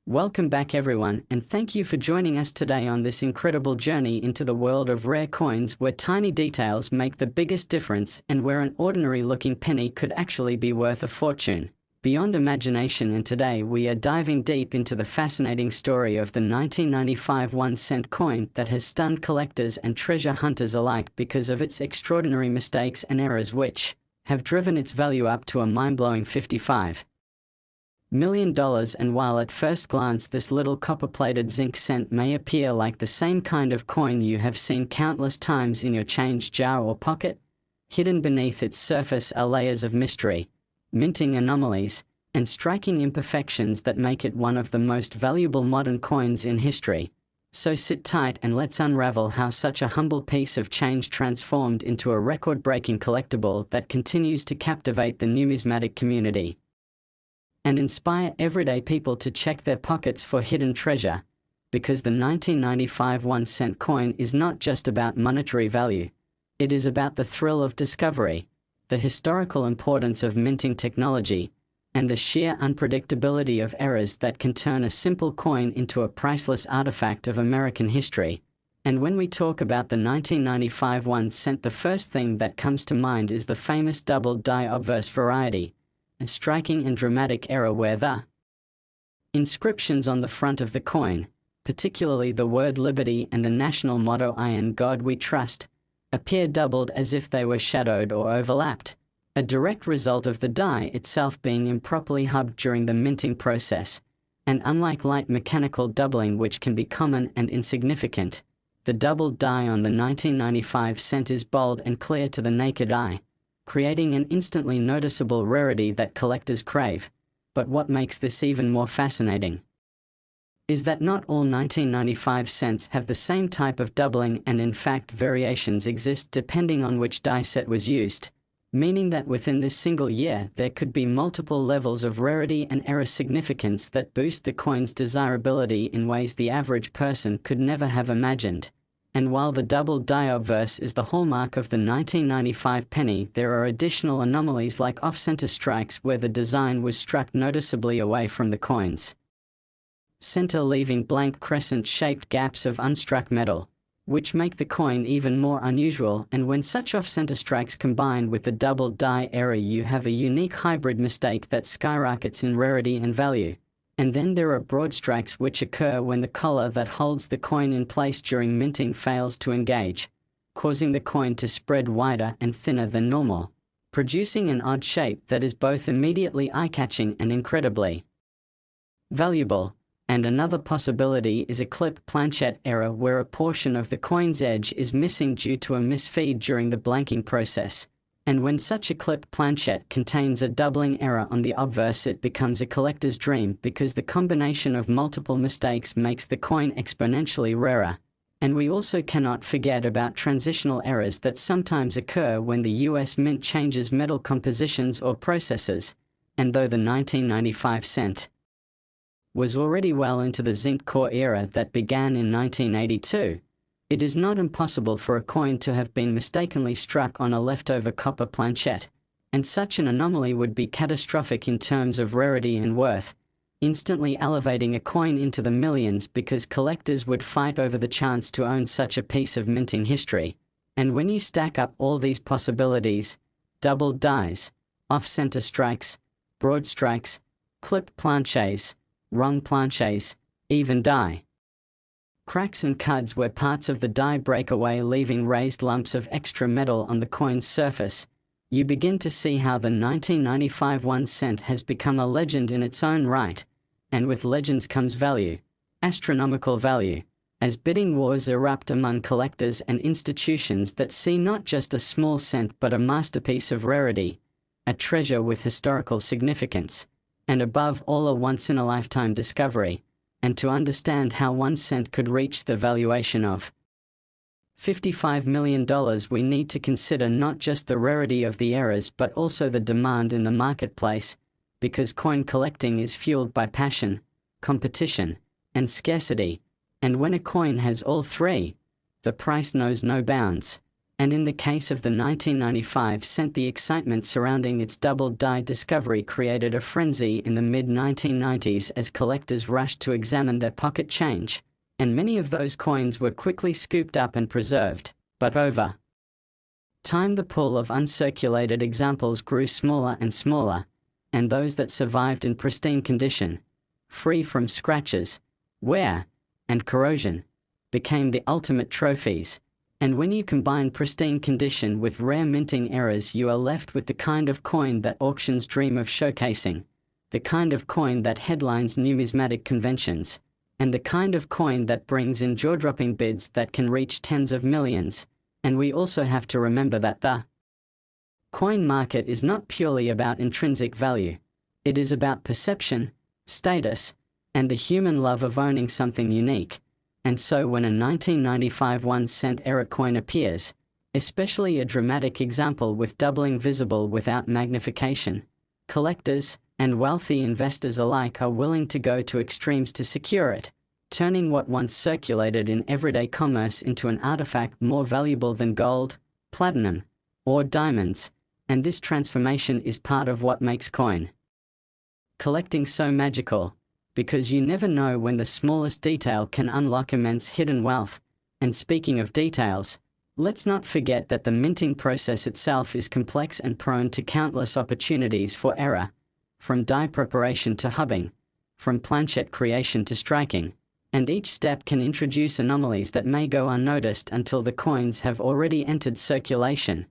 Welcome back everyone, and thank you for joining us today on this incredible journey into the world of rare coins where tiny details make the biggest difference and where an ordinary-looking penny could actually be worth a fortune. Beyond imagination, and today we are diving deep into the fascinating story of the 1995 1-cent coin that has stunned collectors and treasure hunters alike because of its extraordinary mistakes and errors which have driven its value up to a mind-blowing $55 million. And while at first glance this little copper-plated zinc cent may appear like the same kind of coin you have seen countless times in your change jar or pocket, hidden beneath its surface are layers of mystery, minting anomalies, and striking imperfections that make it one of the most valuable modern coins in history. So sit tight and let's unravel how such a humble piece of change transformed into a record-breaking collectible that continues to captivate the numismatic community and inspire everyday people to check their pockets for hidden treasure. Because the 1995 1-cent coin is not just about monetary value, it is about the thrill of discovery, the historical importance of minting technology, and the sheer unpredictability of errors that can turn a simple coin into a priceless artifact of American history. And when we talk about the 1995 1-cent, the first thing that comes to mind is the famous double die obverse variety, a striking and dramatic error where the inscriptions on the front of the coin, particularly the word liberty and the national motto "I in God we trust," appear doubled as if they were shadowed or overlapped, a direct result of the die itself being improperly hubbed during the minting process. And unlike light mechanical doubling, which can be common and insignificant, the doubled die on the 1995 cent is bold and clear to the naked eye, creating an instantly noticeable rarity that collectors crave. But what makes this even more fascinating is that not all 1995 cents have the same type of doubling, and in fact variations exist depending on which die set was used, meaning that within this single year there could be multiple levels of rarity and error significance that boost the coin's desirability in ways the average person could never have imagined. And while the double die obverse is the hallmark of the 1995 penny, there are additional anomalies like off-center strikes where the design was struck noticeably away from the coin's center, leaving blank crescent-shaped gaps of unstruck metal, which make the coin even more unusual. And when such off-center strikes combine with the double die error, you have a unique hybrid mistake that skyrockets in rarity and value. And then there are broad strikes which occur when the collar that holds the coin in place during minting fails to engage, causing the coin to spread wider and thinner than normal, producing an odd shape that is both immediately eye-catching and incredibly valuable. And another possibility is a clip planchette error where a portion of the coin's edge is missing due to a misfeed during the blanking process. And when such a clip planchette contains a doubling error on the obverse, it becomes a collector's dream because the combination of multiple mistakes makes the coin exponentially rarer. And we also cannot forget about transitional errors that sometimes occur when the US Mint changes metal compositions or processes. And though the 1995 cent was already well into the zinc core era that began in 1982, it is not impossible for a coin to have been mistakenly struck on a leftover copper planchette, and such an anomaly would be catastrophic in terms of rarity and worth, instantly elevating a coin into the millions because collectors would fight over the chance to own such a piece of minting history. And when you stack up all these possibilities, doubled dies, off-center strikes, broad strikes, clipped planches, wrong planches, even die cracks and cuds where parts of the die break away leaving raised lumps of extra metal on the coin's surface, you begin to see how the 1995 1-cent has become a legend in its own right. And with legends comes value, astronomical value, as bidding wars erupt among collectors and institutions that see not just a small cent but a masterpiece of rarity, a treasure with historical significance, and above all a once-in-a-lifetime discovery. And to understand how 1 cent could reach the valuation of $55 million, we need to consider not just the rarity of the errors but also the demand in the marketplace, because coin collecting is fueled by passion, competition, and scarcity. And when a coin has all three, the price knows no bounds. And in the case of the 1995 cent, the excitement surrounding its double die discovery created a frenzy in the mid-1990s as collectors rushed to examine their pocket change, and many of those coins were quickly scooped up and preserved. But over time, the pool of uncirculated examples grew smaller and smaller, and those that survived in pristine condition, free from scratches, wear, and corrosion, became the ultimate trophies. And when you combine pristine condition with rare minting errors, you are left with the kind of coin that auctions dream of showcasing, the kind of coin that headlines numismatic conventions, and the kind of coin that brings in jaw-dropping bids that can reach tens of millions. And we also have to remember that the coin market is not purely about intrinsic value. It is about perception, status, and the human love of owning something unique. And so when a 1995 1-cent era coin appears, especially a dramatic example with doubling visible without magnification, collectors and wealthy investors alike are willing to go to extremes to secure it, turning what once circulated in everyday commerce into an artifact more valuable than gold, platinum, or diamonds. And this transformation is part of what makes coin collecting so magical, because you never know when the smallest detail can unlock immense hidden wealth. And speaking of details, let's not forget that the minting process itself is complex and prone to countless opportunities for error, from die preparation to hubbing, from planchet creation to striking, and each step can introduce anomalies that may go unnoticed until the coins have already entered circulation,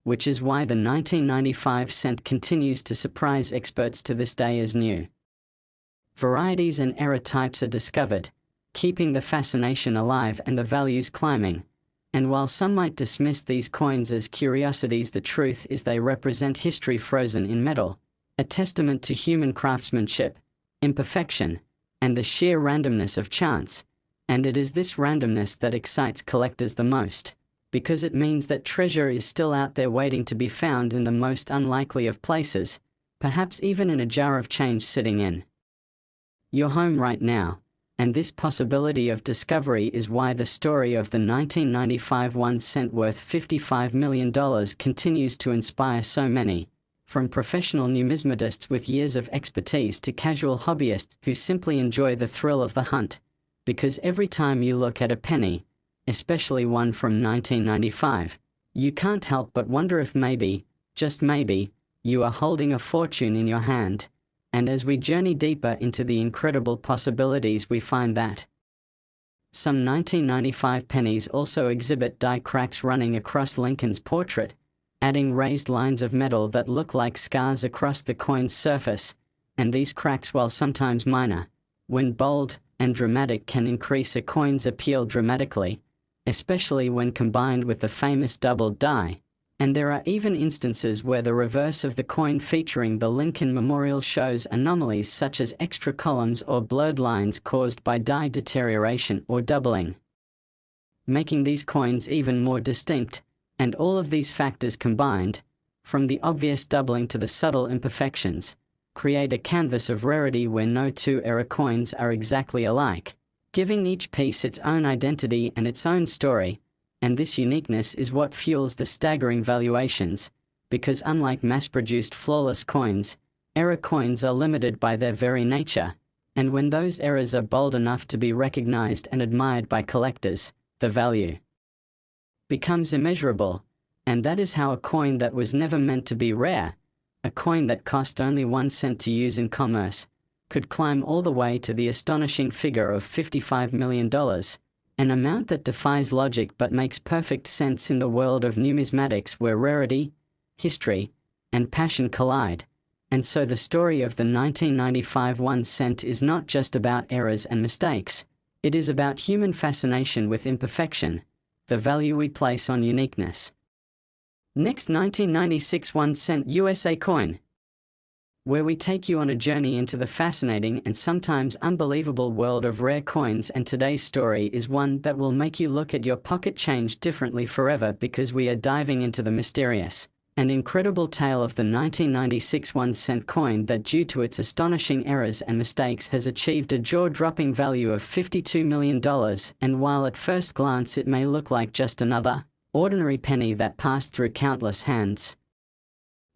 which is why the 1995 cent continues to surprise experts to this day as new varieties and error types are discovered, keeping the fascination alive and the values climbing. And while some might dismiss these coins as curiosities, the truth is they represent history frozen in metal, a testament to human craftsmanship, imperfection, and the sheer randomness of chance. And it is this randomness that excites collectors the most, because it means that treasure is still out there waiting to be found in the most unlikely of places, perhaps even in a jar of change sitting in your home right now. And this possibility of discovery is why the story of the 1995 1-cent worth $55 million continues to inspire so many, from professional numismatists with years of expertise to casual hobbyists who simply enjoy the thrill of the hunt. Because every time you look at a penny, especially one from 1995, you can't help but wonder if maybe, just maybe, you are holding a fortune in your hand. And as we journey deeper into the incredible possibilities, we find that some 1995 pennies also exhibit die cracks running across Lincoln's portrait, adding raised lines of metal that look like scars across the coin's surface. And these cracks, while sometimes minor, when bold and dramatic, can increase a coin's appeal dramatically, especially when combined with the famous double die. And there are even instances where the reverse of the coin featuring the Lincoln Memorial shows anomalies such as extra columns or blurred lines caused by die deterioration or doubling, making these coins even more distinct. And all of these factors combined, from the obvious doubling to the subtle imperfections, create a canvas of rarity where no two era coins are exactly alike, giving each piece its own identity and its own story. And this uniqueness is what fuels the staggering valuations, because unlike mass-produced flawless coins, error coins are limited by their very nature. And when those errors are bold enough to be recognized and admired by collectors, the value becomes immeasurable. And that is how a coin that was never meant to be rare, a coin that cost only 1 cent to use in commerce, could climb all the way to the astonishing figure of $55 million. An amount that defies logic but makes perfect sense in the world of numismatics, where rarity, history, and passion collide. And so the story of the 1995 1 cent is not just about errors and mistakes. It is about human fascination with imperfection, the value we place on uniqueness. Next, 1996 1 cent USA coin, where we take you on a journey into the fascinating and sometimes unbelievable world of rare coins. And today's story is one that will make you look at your pocket change differently forever, because we are diving into the mysterious and incredible tale of the 1996 1 cent coin that, due to its astonishing errors and mistakes, has achieved a jaw-dropping value of $52 million. And while at first glance it may look like just another ordinary penny that passed through countless hands.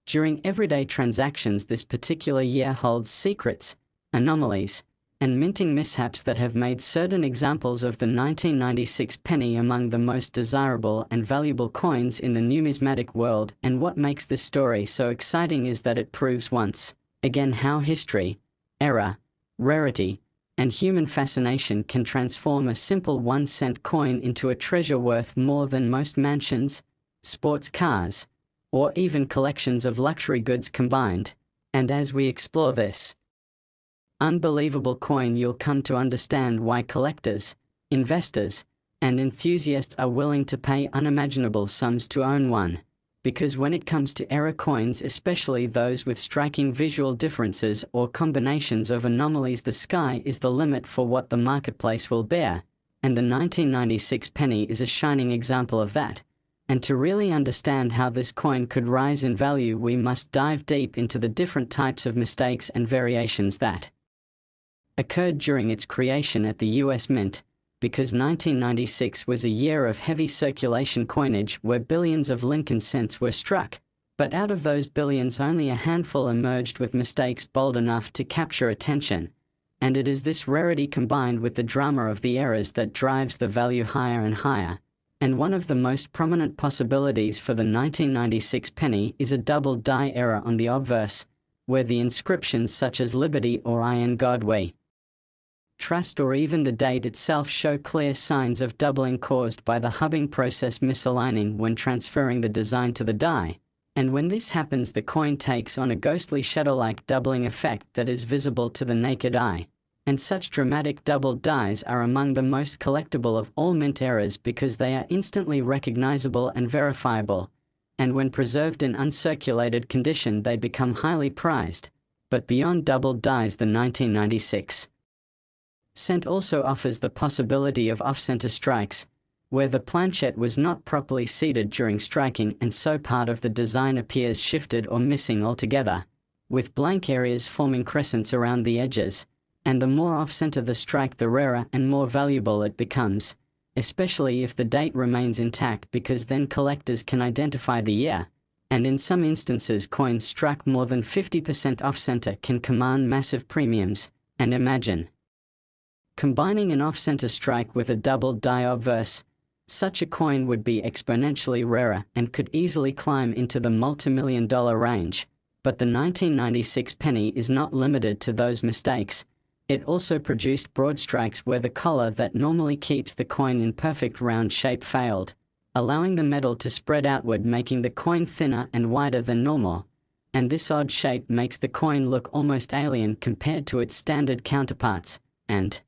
During everyday transactions this particular year holds secrets, anomalies, and minting mishaps that have made certain examples of the 1996 penny among the most desirable and valuable coins in the numismatic world, and what makes this story so exciting is that it proves once again how history, error, rarity, and human fascination can transform a simple 1-cent coin into a treasure worth more than most mansions, sports cars, or even collections of luxury goods combined. And as we explore this unbelievable coin, you'll come to understand why collectors, investors, and enthusiasts are willing to pay unimaginable sums to own one. Because when it comes to error coins, especially those with striking visual differences or combinations of anomalies, the sky is the limit for what the marketplace will bear, and the 1996 penny is a shining example of that. And to really understand how this coin could rise in value, we must dive deep into the different types of mistakes and variations that occurred during its creation at the US Mint, because 1996 was a year of heavy circulation coinage where billions of Lincoln cents were struck, but out of those billions only a handful emerged with mistakes bold enough to capture attention, and it is this rarity combined with the drama of the errors that drives the value higher and higher. And one of the most prominent possibilities for the 1996 penny is a double die error on the obverse, where the inscriptions such as Liberty or I in God We Trust or even the date itself show clear signs of doubling caused by the hubbing process misaligning when transferring the design to the die. And when this happens, the coin takes on a ghostly shadow-like doubling effect that is visible to the naked eye. And such dramatic doubled dies are among the most collectible of all mint errors because they are instantly recognizable and verifiable, and when preserved in uncirculated condition they become highly prized. But beyond doubled dies, the 1996 cent also offers the possibility of off-center strikes, where the planchette was not properly seated during striking and so part of the design appears shifted or missing altogether, with blank areas forming crescents around the edges. And the more off-center the strike, the rarer and more valuable it becomes, especially if the date remains intact, because then collectors can identify the year. And in some instances, coins struck more than 50% off-center can command massive premiums. And imagine combining an off-center strike with a doubled die obverse. Such a coin would be exponentially rarer and could easily climb into the multi-million-dollar range. But the 1996 penny is not limited to those mistakes. It also produced broad strikes where the collar that normally keeps the coin in perfect round shape failed, allowing the metal to spread outward, making the coin thinner and wider than normal. And this odd shape makes the coin look almost alien compared to its standard counterparts. And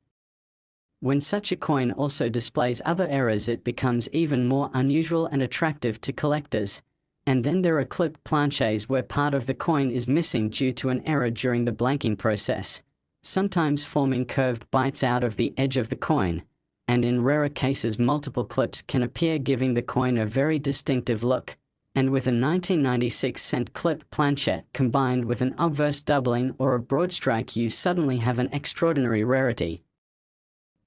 when such a coin also displays other errors, it becomes even more unusual and attractive to collectors. And then there are clipped planchets where part of the coin is missing due to an error during the blanking process, sometimes forming curved bites out of the edge of the coin, and in rarer cases multiple clips can appear, giving the coin a very distinctive look. And with a 1996 cent clipped planchette combined with an obverse doubling or a broad strike, you suddenly have an extraordinary rarity.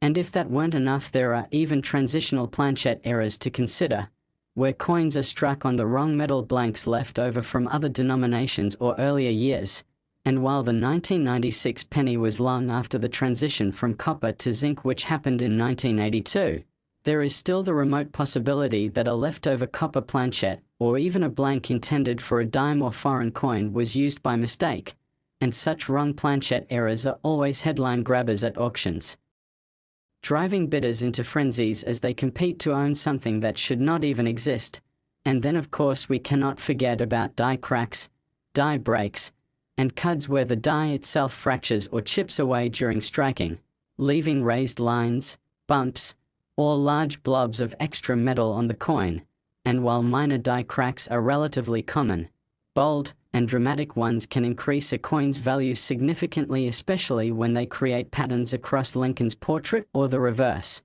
And if that weren't enough, there are even transitional planchette errors to consider, where coins are struck on the wrong metal blanks left over from other denominations or earlier years. And while the 1996 penny was long after the transition from copper to zinc, which happened in 1982, there is still the remote possibility that a leftover copper planchette, or even a blank intended for a dime or foreign coin, was used by mistake. And such wrong planchette errors are always headline grabbers at auctions, driving bidders into frenzies as they compete to own something that should not even exist. And then of course we cannot forget about die cracks, die breaks, and cuds where the die itself fractures or chips away during striking, leaving raised lines, bumps, or large blobs of extra metal on the coin. And while minor die cracks are relatively common, bold and dramatic ones can increase a coin's value significantly, especially when they create patterns across Lincoln's portrait or the reverse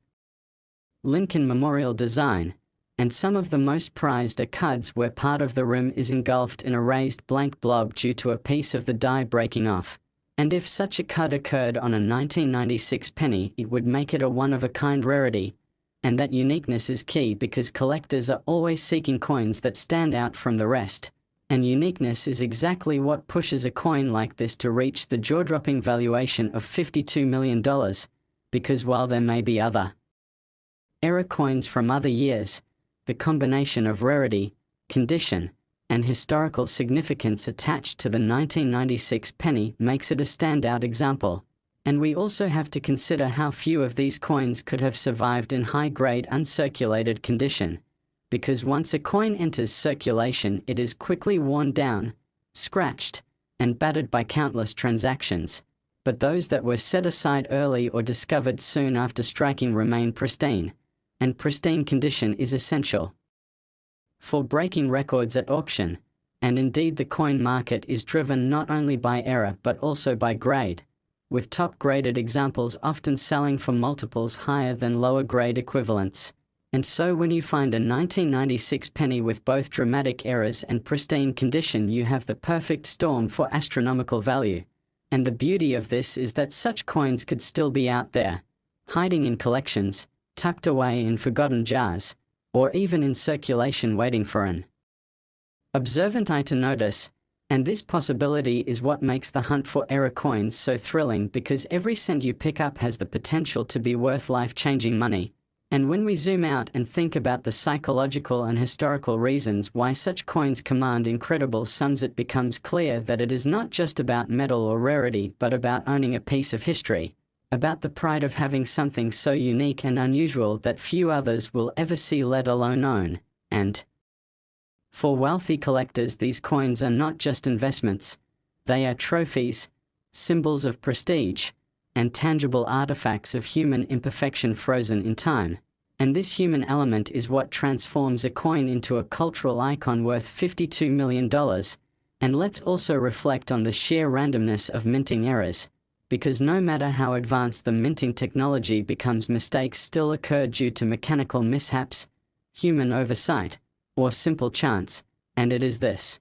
Lincoln memorial design. And some of the most prized are cuds where part of the rim is engulfed in a raised blank blob due to a piece of the die breaking off. And if such a cud occurred on a 1996 penny, it would make it a one-of-a-kind rarity, And that uniqueness is key because collectors are always seeking coins that stand out from the rest. And uniqueness is exactly what pushes a coin like this to reach the jaw-dropping valuation of $52 million, because while there may be other era coins from other years, the combination of rarity, condition, and historical significance attached to the 1996 penny makes it a standout example. And we also have to consider how few of these coins could have survived in high-grade uncirculated condition, because once a coin enters circulation it is quickly worn down, scratched, and battered by countless transactions. But those that were set aside early or discovered soon after striking remain pristine, and pristine condition is essential for breaking records at auction. And indeed the coin market is driven not only by era but also by grade, with top-graded examples often selling for multiples higher than lower-grade equivalents. And so when you find a 1996 penny with both dramatic errors and pristine condition, you have the perfect storm for astronomical value. And the beauty of this is that such coins could still be out there, hiding in collections, tucked away in forgotten jars, or even in circulation waiting for an observant eye to notice. And this possibility is what makes the hunt for era coins so thrilling, because every cent you pick up has the potential to be worth life-changing money. And when we zoom out and think about the psychological and historical reasons why such coins command incredible sums, it becomes clear that it is not just about metal or rarity, but about owning a piece of history, about the pride of having something so unique and unusual that few others will ever see, let alone own. And for wealthy collectors, these coins are not just investments, they are trophies, symbols of prestige, and tangible artifacts of human imperfection frozen in time. And this human element is what transforms a coin into a cultural icon worth $52 million. And let's also reflect on the sheer randomness of minting errors, because no matter how advanced the minting technology becomes, mistakes still occur due to mechanical mishaps, human oversight, or simple chance. And it is this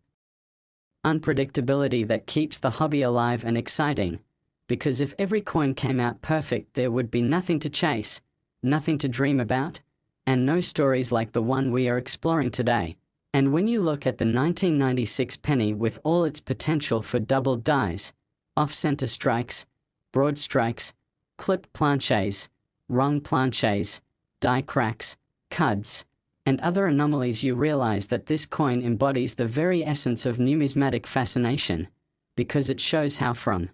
unpredictability that keeps the hobby alive and exciting, because if every coin came out perfect, there would be nothing to chase, nothing to dream about, and no stories like the one we are exploring today. And when you look at the 1996 penny with all its potential for doubled dies, off-center strikes, broad strikes, clipped planches, wrong planches, die cracks, cuds, and other anomalies, you realize that this coin embodies the very essence of numismatic fascination, because it shows how from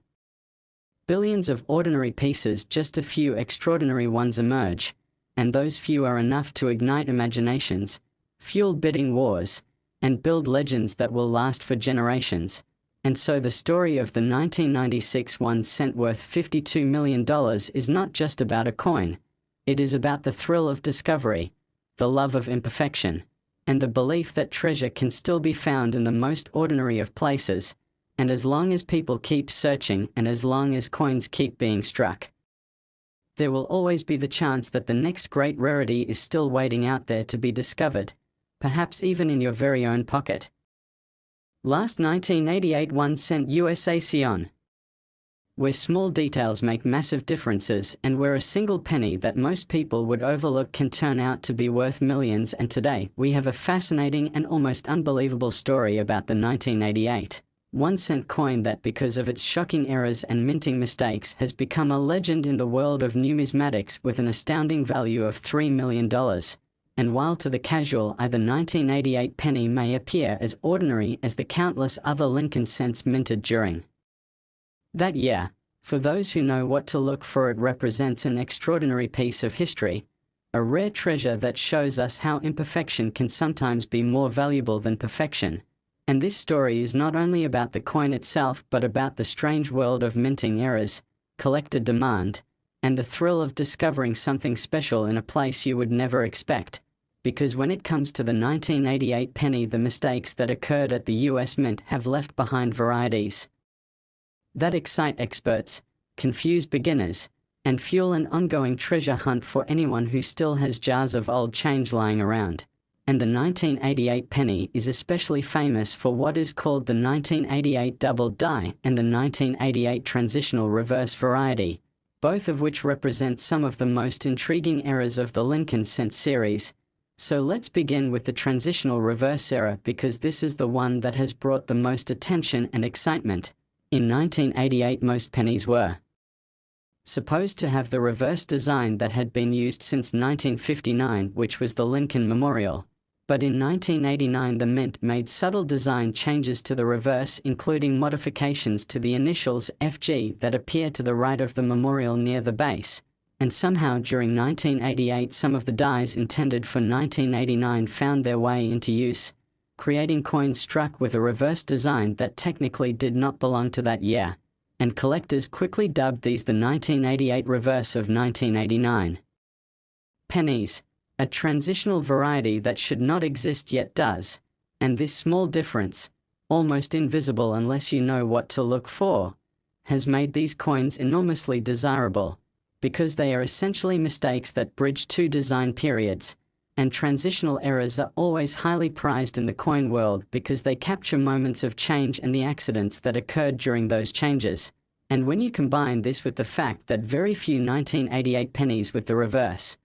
billions of ordinary pieces just a few extraordinary ones emerge, and those few are enough to ignite imaginations, fuel bidding wars, and build legends that will last for generations. And so the story of the 1996 1 cent worth $52 million is not just about a coin, it is about the thrill of discovery, the love of imperfection, and the belief that treasure can still be found in the most ordinary of places. And as long as people keep searching, and as long as coins keep being struck, there will always be the chance that the next great rarity is still waiting out there to be discovered, perhaps even in your very own pocket. Last 1988 1 cent USA Sion. Where small details make massive differences, and where a single penny that most people would overlook can turn out to be worth millions. And today, we have a fascinating and almost unbelievable story about the 1988 1 cent coin that, because of its shocking errors and minting mistakes, has become a legend in the world of numismatics with an astounding value of $3 million. And while to the casual eye the 1988 penny may appear as ordinary as the countless other Lincoln cents minted during that year, for those who know what to look for, it represents an extraordinary piece of history, a rare treasure that shows us how imperfection can sometimes be more valuable than perfection. And this story is not only about the coin itself, but about the strange world of minting errors, collector demand, and the thrill of discovering something special in a place you would never expect. Because when it comes to the 1988 penny, the mistakes that occurred at the US Mint have left behind varieties that excite experts, confuse beginners, and fuel an ongoing treasure hunt for anyone who still has jars of old change lying around. And the 1988 penny is especially famous for what is called the 1988 double die and the 1988 transitional reverse variety, both of which represent some of the most intriguing eras of the Lincoln cent series. So let's begin with the transitional reverse era because this is the one that has brought the most attention and excitement. In 1988, most pennies were supposed to have the reverse design that had been used since 1959, which was the Lincoln Memorial. But in 1989 the Mint made subtle design changes to the reverse, including modifications to the initials FG that appear to the right of the memorial near the base. And somehow during 1988 some of the dies intended for 1989 found their way into use, creating coins struck with a reverse design that technically did not belong to that year. And collectors quickly dubbed these the 1988 reverse of 1989. Pennies. A transitional variety that should not exist yet does. And this small difference, almost invisible unless you know what to look for, has made these coins enormously desirable, because they are essentially mistakes that bridge two design periods, and transitional errors are always highly prized in the coin world because they capture moments of change and the accidents that occurred during those changes. And when you combine this with the fact that very few 1988 pennies with the reverse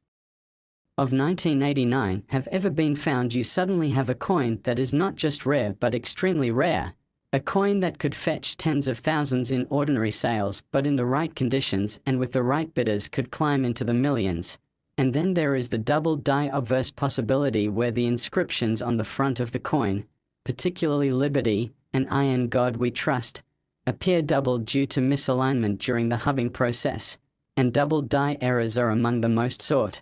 of 1989 have ever been found, you suddenly have a coin that is not just rare but extremely rare. A coin that could fetch tens of thousands in ordinary sales, but in the right conditions and with the right bidders could climb into the millions. And then there is the double die obverse possibility where the inscriptions on the front of the coin, particularly Liberty and Iron God We Trust, appear doubled due to misalignment during the hubbing process, and double die errors are among the most sought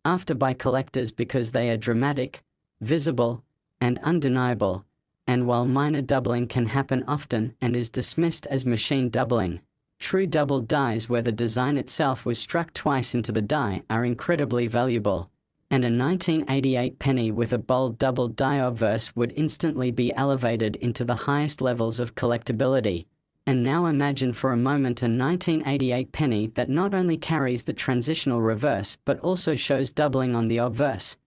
after by collectors because they are dramatic, visible, and undeniable. And while minor doubling can happen often and is dismissed as machine doubling, true double dies where the design itself was struck twice into the die are incredibly valuable. And a 1988 penny with a bold double die obverse would instantly be elevated into the highest levels of collectability. And now imagine for a moment a 1988 penny that not only carries the transitional reverse but also shows doubling on the obverse.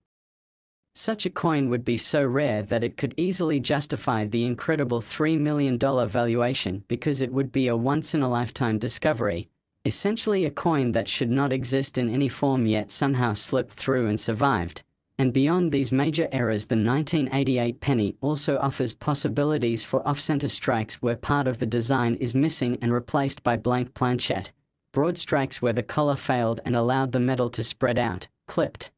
Such a coin would be so rare that it could easily justify the incredible $3 million valuation because it would be a once-in-a-lifetime discovery, essentially a coin that should not exist in any form yet somehow slipped through and survived. And beyond these major errors, the 1988 penny also offers possibilities for off-center strikes where part of the design is missing and replaced by blank planchette, broad strikes where the collar failed and allowed the metal to spread out, clipped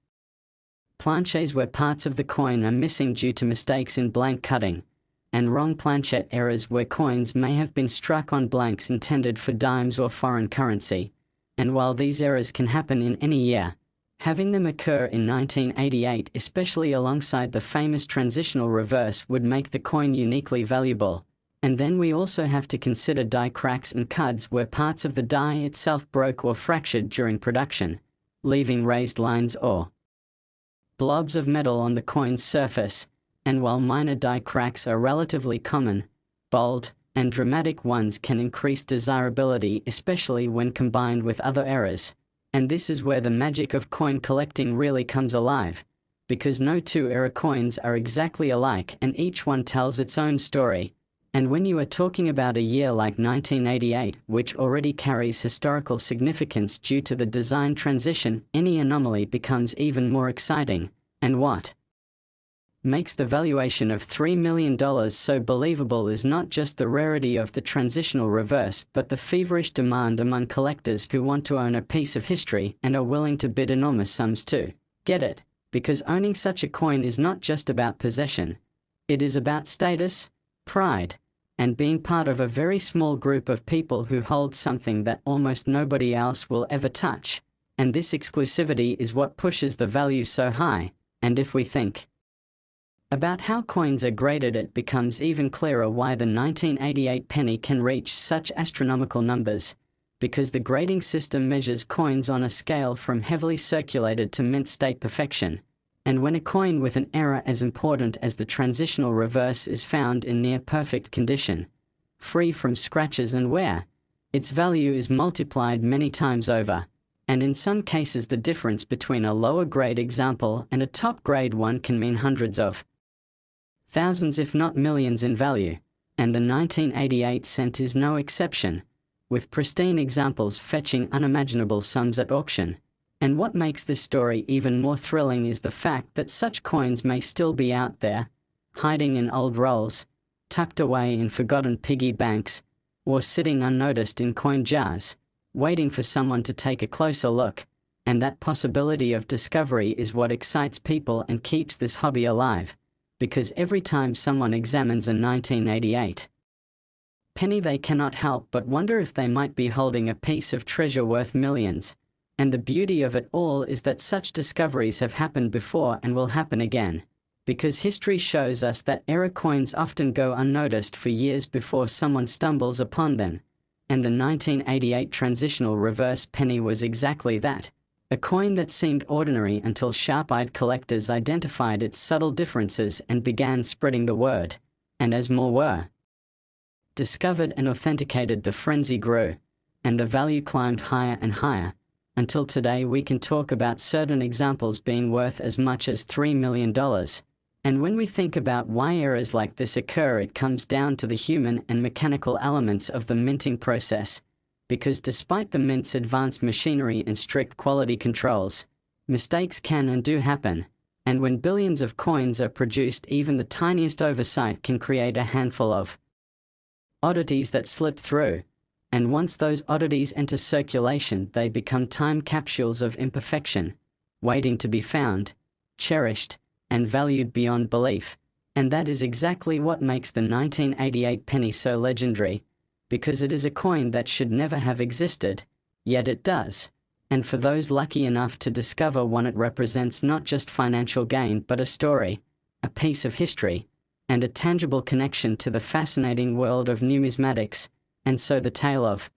planchets where parts of the coin are missing due to mistakes in blank cutting, and wrong planchette errors where coins may have been struck on blanks intended for dimes or foreign currency. And while these errors can happen in any year, having them occur in 1988, especially alongside the famous transitional reverse, would make the coin uniquely valuable. And then we also have to consider die cracks and cuds where parts of the die itself broke or fractured during production, leaving raised lines or blobs of metal on the coin's surface. And while minor die cracks are relatively common, bold and dramatic ones can increase desirability, especially when combined with other errors. And this is where the magic of coin collecting really comes alive, because no two era coins are exactly alike and each one tells its own story. And when you are talking about a year like 1988, which already carries historical significance due to the design transition, any anomaly becomes even more exciting. And what makes the valuation of $3 million so believable is not just the rarity of the transitional reverse, but the feverish demand among collectors who want to own a piece of history and are willing to bid enormous sums to get it. Because owning such a coin is not just about possession. It is about status, pride, and being part of a very small group of people who hold something that almost nobody else will ever touch. And this exclusivity is what pushes the value so high. And if we think about how coins are graded, it becomes even clearer why the 1988 penny can reach such astronomical numbers, because the grading system measures coins on a scale from heavily circulated to mint state perfection. And when a coin with an error as important as the transitional reverse is found in near perfect condition, free from scratches and wear, its value is multiplied many times over. And in some cases the difference between a lower grade example and a top grade one can mean hundreds of thousands if not millions in value. And the 1988 cent is no exception. with pristine examples fetching unimaginable sums at auction. And what makes this story even more thrilling is the fact that such coins may still be out there, hiding in old rolls, tucked away in forgotten piggy banks, or sitting unnoticed in coin jars, waiting for someone to take a closer look. And that possibility of discovery is what excites people and keeps this hobby alive, because every time someone examines a 1988 penny, they cannot help but wonder if they might be holding a piece of treasure worth millions. And the beauty of it all is that such discoveries have happened before and will happen again, because history shows us that era coins often go unnoticed for years before someone stumbles upon them. And the 1988 transitional reverse penny was exactly that. A coin that seemed ordinary until sharp-eyed collectors identified its subtle differences and began spreading the word. And as more were discovered and authenticated, the frenzy grew, and the value climbed higher and higher, until today we can talk about certain examples being worth as much as $3 million. And when we think about why errors like this occur, it comes down to the human and mechanical elements of the minting process. Because despite the mint's advanced machinery and strict quality controls, mistakes can and do happen. And when billions of coins are produced, even the tiniest oversight can create a handful of oddities that slip through. And once those oddities enter circulation, they become time capsules of imperfection, waiting to be found, cherished, and valued beyond belief. And that is exactly what makes the 1988 penny so legendary, because it is a coin that should never have existed, yet it does. And for those lucky enough to discover one, it represents not just financial gain but a story, a piece of history, and a tangible connection to the fascinating world of numismatics. And so the tale of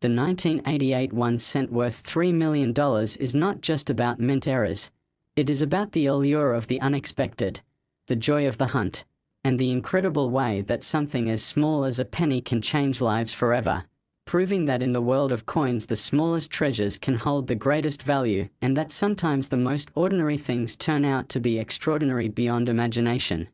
the 1988 1 cent worth $3 million is not just about mint errors. It is about the allure of the unexpected, the joy of the hunt, and the incredible way that something as small as a penny can change lives forever, proving that in the world of coins the smallest treasures can hold the greatest value, and that sometimes the most ordinary things turn out to be extraordinary beyond imagination.